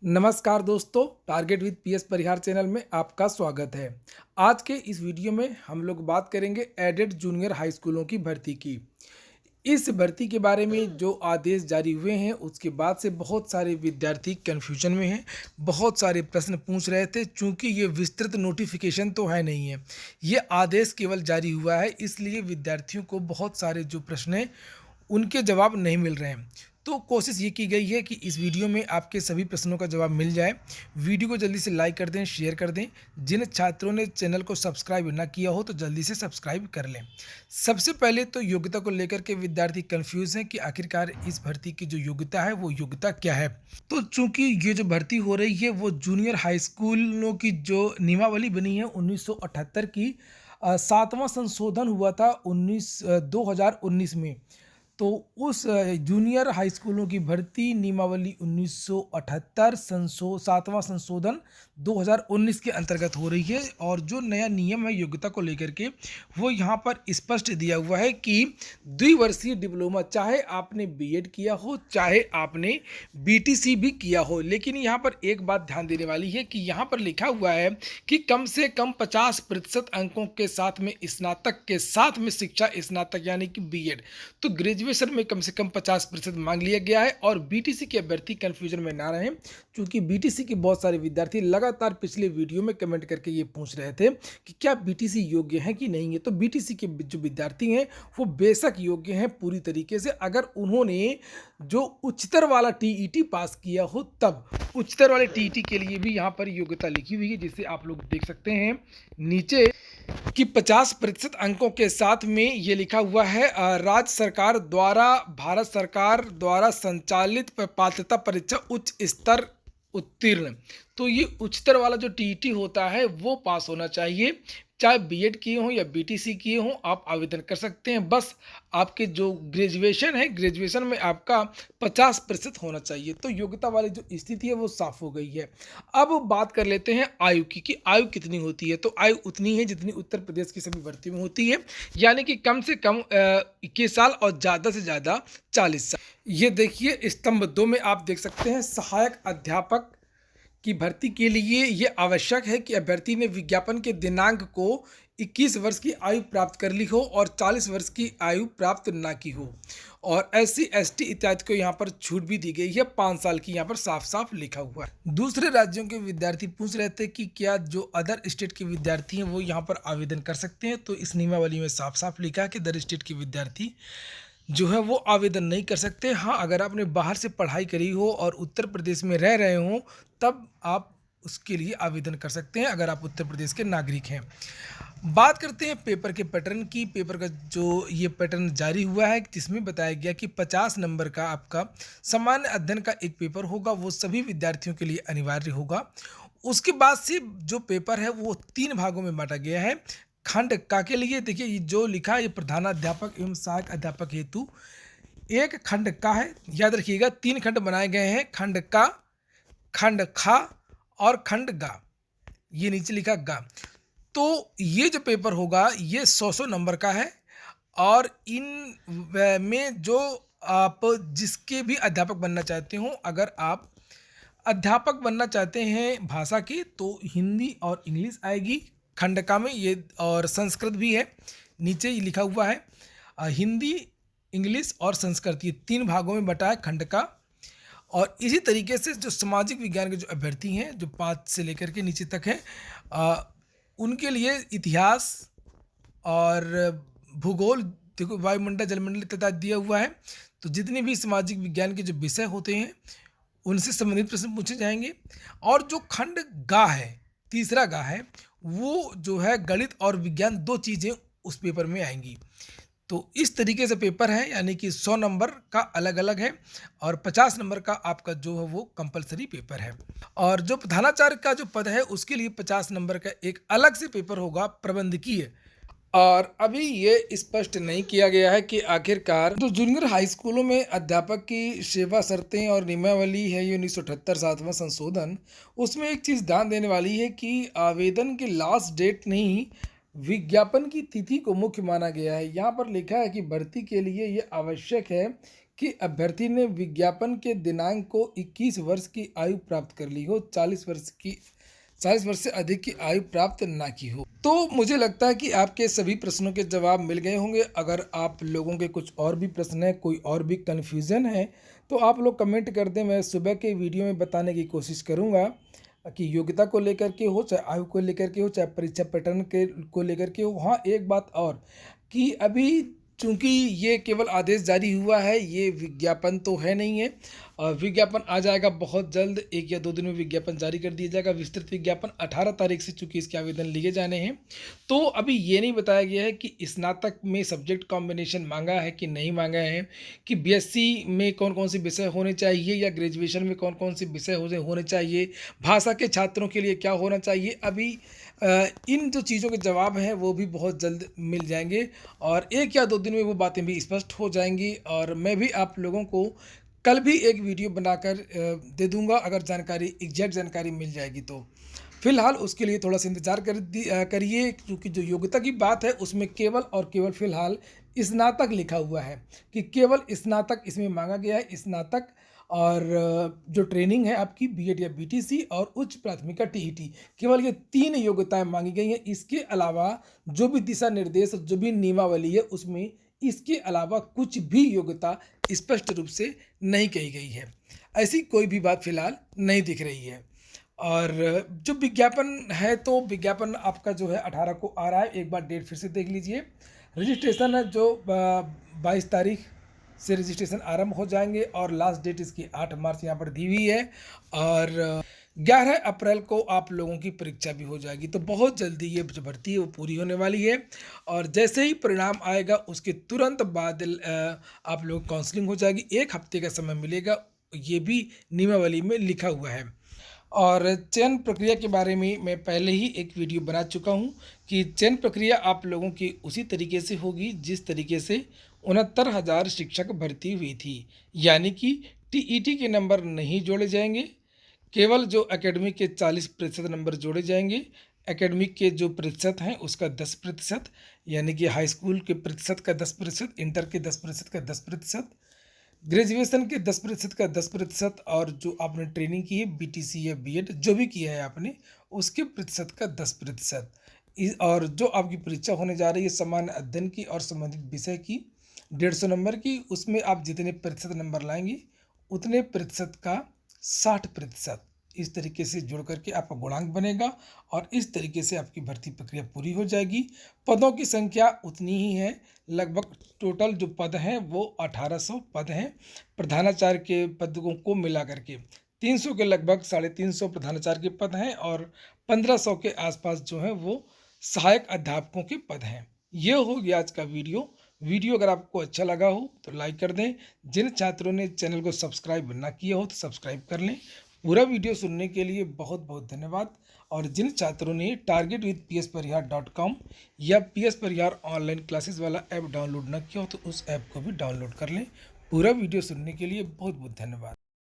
नमस्कार दोस्तों, target with PS Parihar channel में आपका स्वागत है। आज के इस वीडियो में हम लोग बात करेंगे एडेड जूनियर हाई स्कूलों की भर्ती की। इस भर्ती के बारे में जो आदेश जारी हुए हैं उसके बाद से बहुत सारे विद्यार्थी कन्फ्यूजन में हैं। बहुत सारे प्रश्न पूछ रहे थे, चूँकि ये विस्तृत नोटिफिकेशन तो है नहीं है, ये आदेश केवल जारी हुआ है, इसलिए विद्यार्थियों को बहुत सारे जो प्रश्न हैं उनके जवाब नहीं मिल रहे हैं। तो कोशिश ये की गई है कि इस वीडियो में आपके सभी प्रश्नों का जवाब मिल जाए। वीडियो को जल्दी से लाइक कर दें, शेयर कर दें। जिन छात्रों ने चैनल को सब्सक्राइब ना किया हो तो जल्दी से सब्सक्राइब कर लें। सबसे पहले तो योग्यता को लेकर के विद्यार्थी कंफ्यूज हैं कि आखिरकार इस भर्ती की जो योग्यता है वो योग्यता क्या है। तो चूंकि ये जो भर्ती हो रही है वो जूनियर हाई स्कूलों की जो नियमावली बनी है 1978 की 7वां संशोधन हुआ था 2019 में। तो उस जूनियर हाई स्कूलों की भर्ती नियमावली 1978 7वां संशोधन 2019 के अंतर्गत हो रही है। और जो नया नियम है योग्यता को लेकर के वो यहाँ पर स्पष्ट दिया हुआ है कि द्विवर्षीय डिप्लोमा, चाहे आपने बीएड किया हो चाहे आपने बीटीसी भी किया हो, लेकिन यहाँ पर एक बात ध्यान देने वाली है कि यहाँ पर लिखा हुआ है कि कम से कम 50% अंकों के साथ में स्नातक के साथ में शिक्षा स्नातक यानी कि बीएड, तो ग्रेजुएशन में कम से कम 50% मांग लिया गया है। और बीटीसी के अभ्यर्थी कंफ्यूजन में ना रहें, क्योंकि बीटीसी के बहुत सारे विद्यार्थी लगातार पिछले वीडियो में कमेंट करके ये पूछ रहे थे कि क्या बीटीसी योग्य है कि नहीं है। तो बीटीसी के जो विद्यार्थी हैं वो बेशक योग्य हैं पूरी तरीके से, अगर उन्होंने जो उच्चतर वाला टीईटी पास किया हो तब। उच्चतर वाले टीईटी के लिए भी यहाँ पर योग्यता लिखी हुई है, जिसे आप लोग देख सकते हैं नीचे कि 50% अंकों के साथ में ये लिखा हुआ है राज्य सरकार द्वारा भारत सरकार द्वारा संचालित पात्रता परीक्षा उच्च स्तर उत्तीर्ण। तो ये उच्चतर वाला जो टीईटी होता है वो पास होना चाहिए। चाहे बीएड किए हों या बीटीसी किए हों आप आवेदन कर सकते हैं। बस आपके जो ग्रेजुएशन है, ग्रेजुएशन में आपका 50% होना चाहिए। तो योग्यता वाली जो स्थिति है वो साफ हो गई है। अब बात कर लेते हैं आयु की कि आयु कितनी होती है। तो आयु उतनी है जितनी उत्तर प्रदेश की सभी भर्ती में होती है, यानी कि कम से कम 21 साल और ज़्यादा से ज़्यादा 40 साल। ये देखिए स्तंभ 2 में आप देख सकते हैं सहायक अध्यापक की भर्ती के लिए ये आवश्यक है कि अभ्यर्थी ने विज्ञापन के दिनांक को 21 वर्ष की आयु प्राप्त कर ली हो और 40 वर्ष की आयु प्राप्त ना की हो। और एससी एसटी इत्यादि को यहाँ पर छूट भी दी गई है 5 साल की, यहाँ पर साफ साफ लिखा हुआ है। दूसरे राज्यों के विद्यार्थी पूछ रहे थे कि क्या जो अदर स्टेट के विद्यार्थी हैं वो यहाँ पर आवेदन कर सकते हैं। तो इस नियमावली में साफ साफ लिखा है कि अदर स्टेट के विद्यार्थी जो है वो आवेदन नहीं कर सकते। हाँ, अगर आपने बाहर से पढ़ाई करी हो और उत्तर प्रदेश में रह रहे हो तब आप उसके लिए आवेदन कर सकते हैं, अगर आप उत्तर प्रदेश के नागरिक हैं। बात करते हैं पेपर के पैटर्न की। पेपर का जो ये पैटर्न जारी हुआ है जिसमें बताया गया कि 50 नंबर का आपका सामान्य अध्ययन का एक पेपर होगा, वो सभी विद्यार्थियों के लिए अनिवार्य होगा। उसके बाद से जो पेपर है वो 3 भागों में बांटा गया है। खंड का के लिए देखिए ये जो लिखा है ये प्रधानाध्यापक एवं सहायक अध्यापक हेतु एक खंड का है। याद रखिएगा 3 खंड बनाए गए हैं, खंड का, खंड खा और खंड गा। ये नीचे लिखा गा। तो ये जो पेपर होगा ये 100 नंबर का है। और इन में जो आप जिसके भी अध्यापक बनना चाहते हो, अगर आप अध्यापक बनना चाहते हैं भाषा की तो हिंदी और इंग्लिश आएगी खंड का में ये, और संस्कृत भी है नीचे ही लिखा हुआ है। हिंदी, इंग्लिश और संस्कृत ये 3 भागों में बटा है खंड का। और इसी तरीके से जो सामाजिक विज्ञान के जो अभ्यर्थी हैं जो 5 से लेकर के नीचे तक हैं उनके लिए इतिहास और भूगोल, देखो वायुमंडल जलमंडल इत्यादि दिया हुआ है। तो जितने भी सामाजिक विज्ञान के जो विषय होते हैं उनसे संबंधित प्रश्न पूछे जाएंगे। और जो खंड गा है, तीसरा गा है, वो जो है गणित और विज्ञान 2 चीज़ें उस पेपर में आएंगी। तो इस तरीके से पेपर है, यानी कि 100 नंबर का अलग अलग है और 50 नंबर का आपका जो है वो कंपलसरी पेपर है। और जो प्रधानाचार्य का जो पद है उसके लिए 50 नंबर का एक अलग से पेपर होगा प्रबंधकीय। और अभी ये स्पष्ट नहीं किया गया है कि आखिरकार जो जूनियर हाई स्कूलों में अध्यापक की सेवा शर्तें और नियमावली है ये 1978 7वां संशोधन, उसमें एक चीज़ ध्यान देने वाली है कि आवेदन की लास्ट डेट नहीं, विज्ञापन की तिथि को मुख्य माना गया है। यहाँ पर लिखा है कि भर्ती के लिए ये आवश्यक है कि अभ्यर्थी ने विज्ञापन के दिनांक को 21 वर्ष की आयु प्राप्त कर ली हो, 40 वर्ष से अधिक की आयु प्राप्त ना की हो। तो मुझे लगता है कि आपके सभी प्रश्नों के जवाब मिल गए होंगे। अगर आप लोगों के कुछ और भी प्रश्न हैं, कोई और भी कन्फ्यूज़न है, तो आप लोग कमेंट कर दें। मैं सुबह के वीडियो में बताने की कोशिश करूँगा कि योग्यता को लेकर के हो, चाहे आयु को लेकर के हो, चाहे परीक्षा पैटर्न के को लेकर के हो। हाँ, एक बात और कि अभी चूँकि ये केवल आदेश जारी हुआ है, ये विज्ञापन तो है नहीं है। विज्ञापन आ जाएगा बहुत जल्द, 1 या 2 दिन में विज्ञापन जारी कर दिया जाएगा। विस्तृत विज्ञापन 18 तारीख से चूँकि इसके आवेदन लिए जाने हैं, तो अभी ये नहीं बताया गया है कि स्नातक में सब्जेक्ट कॉम्बिनेशन मांगा है कि नहीं मांगा है, कि बीएससी में कौन-कौन से विषय होने चाहिए या ग्रेजुएशन में कौन-कौन से विषय होने चाहिए, भाषा के छात्रों के लिए क्या होना चाहिए। अभी इन जो चीज़ों के जवाब हैं वो भी बहुत जल्द मिल जाएँगे और 1 या 2 दिन में वो बातें भी स्पष्ट हो जाएँगी और मैं भी आप लोगों को कल भी एक वीडियो बनाकर दे दूँगा अगर जानकारी एग्जैक्ट जानकारी मिल जाएगी तो। फ़िलहाल उसके लिए थोड़ा-सा इंतज़ार करिए, क्योंकि जो योग्यता की बात है उसमें केवल और केवल फ़िलहाल स्नातक लिखा हुआ है कि केवल स्नातक इसमें माँगा गया है। स्नातक और जो ट्रेनिंग है आपकी बीएड या बीटीसी और उच्च प्राथमिक टीईटी, केवल ये 3 योग्यताएँ माँगी गई हैं। इसके अलावा जो भी दिशा निर्देश, जो भी नियमावली है उसमें इसके अलावा कुछ भी योग्यता स्पष्ट रूप से नहीं कही गई है। ऐसी कोई भी बात फ़िलहाल नहीं दिख रही है। और जो विज्ञापन है, तो विज्ञापन आपका जो है 18 को आ रहा है। एक बार डेट फिर से देख लीजिए। रजिस्ट्रेशन है जो 22 तारीख से रजिस्ट्रेशन आरंभ हो जाएंगे और लास्ट डेट इसकी 8 मार्च यहाँ पर दी हुई है और 11 अप्रैल को आप लोगों की परीक्षा भी हो जाएगी। तो बहुत जल्दी ये जो भर्ती है वो पूरी होने वाली है और जैसे ही परिणाम आएगा उसके तुरंत बाद आप लोग काउंसलिंग हो जाएगी। 1 हफ्ते का समय मिलेगा, ये भी नियमावली में लिखा हुआ है। और चयन प्रक्रिया के बारे में मैं पहले ही एक वीडियो बना चुका हूँ कि चयन प्रक्रिया आप लोगों की उसी तरीके से होगी जिस तरीके से 69,000 शिक्षक भर्ती हुई थी, यानी कि टीईटी के नंबर नहीं जोड़े जाएंगे, केवल जो एकेडमिक के 40% नंबर जोड़े जाएंगे। एकेडमिक के जो प्रतिशत हैं उसका 10%, यानी कि हाई स्कूल के प्रतिशत का 10%, इंटर के 10% का 10%, ग्रेजुएशन के 10% का 10% और जो आपने ट्रेनिंग की है बीटीसी या बीएड जो भी किया है आपने उसके प्रतिशत का 10%। और जो आपकी परीक्षा होने जा रही है सामान्य अध्ययन की और संबंधित विषय की 150 नंबर की, उसमें आप जितने प्रतिशत नंबर लाएंगे उतने प्रतिशत का 60% इस तरीके से जोड़ करके आपका गुणांक बनेगा और इस तरीके से आपकी भर्ती प्रक्रिया पूरी हो जाएगी। पदों की संख्या उतनी ही है, लगभग टोटल जो पद हैं वो 1800 पद हैं। प्रधानाचार्य के पदों को मिला करके 300 के लगभग 350 प्रधानाचार्य के पद हैं और 1500 के आसपास जो हैं वो सहायक अध्यापकों के पद हैं। ये हो गया आज का वीडियो अगर आपको अच्छा लगा हो तो लाइक कर दें। जिन छात्रों ने चैनल को सब्सक्राइब ना किया हो तो सब्सक्राइब कर लें। पूरा वीडियो सुनने के लिए बहुत बहुत धन्यवाद। और जिन छात्रों ने targetwithpsparihaar.com या PS परिहार ऑनलाइन क्लासेस वाला ऐप डाउनलोड न किया हो तो उस ऐप को भी डाउनलोड कर लें। पूरा वीडियो सुनने के लिए बहुत बहुत धन्यवाद।